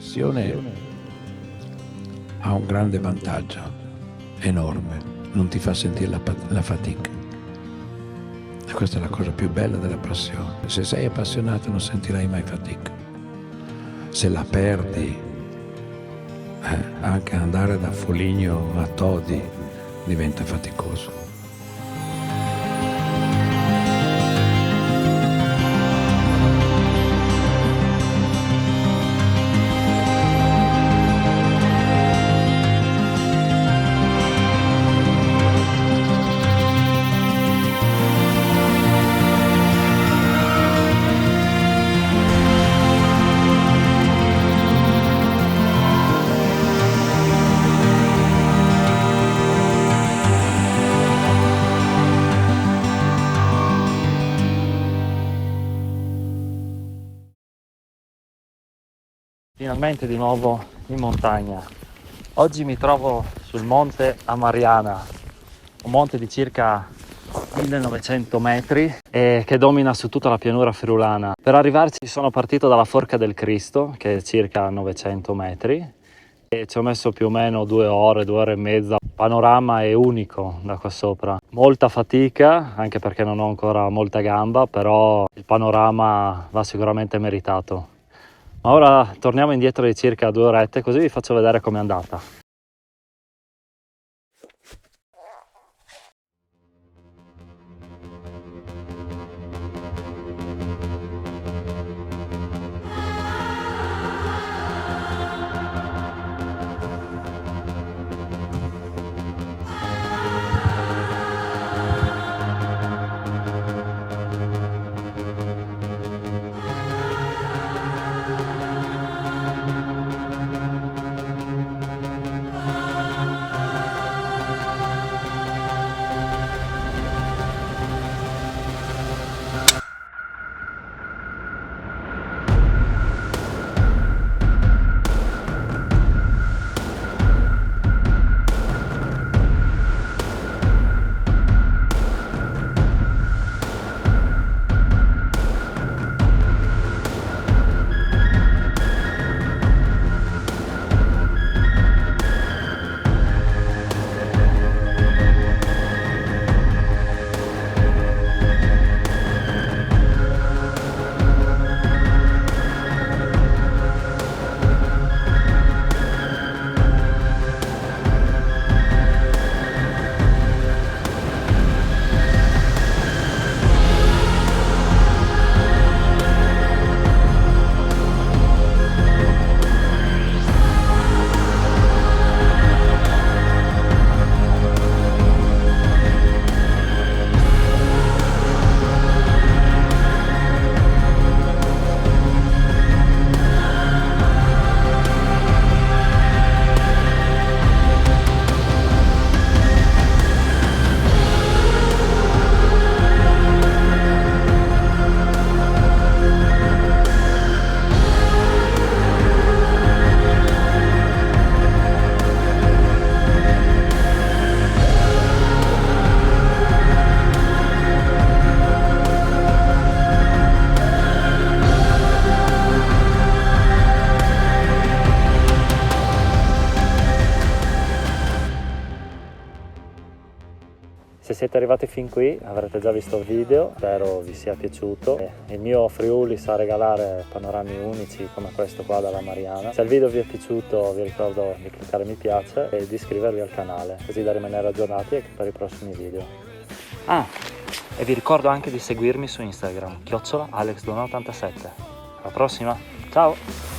meditazione ha un grande vantaggio, enorme, non ti fa sentire la fatica. E questa è la cosa più bella della passione. Se sei appassionato non sentirai mai fatica. Se la perdi, anche andare da Foligno a Todi diventa faticoso. Finalmente di nuovo in montagna. Oggi mi trovo sul monte Amariana, un monte di circa 1900 metri e che domina su tutta la pianura friulana. Per arrivarci sono partito dalla Forca del Cristo, che è circa 900 metri, e ci ho messo più o meno 2 ore e mezza. Il panorama è unico da qua sopra. Molta fatica, anche perché non ho ancora molta gamba, però il panorama va sicuramente meritato. Ma ora torniamo indietro di circa 2 orette, così vi faccio vedere com'è andata. Se siete arrivati fin qui avrete già visto il video, spero vi sia piaciuto. Il mio Friuli sa regalare panorami unici come questo qua dalla Mariana. Se il video vi è piaciuto vi ricordo di cliccare mi piace e di iscrivervi al canale, così da rimanere aggiornati anche per i prossimi video. E vi ricordo anche di seguirmi su Instagram, @AlexDona87. Alla prossima, ciao!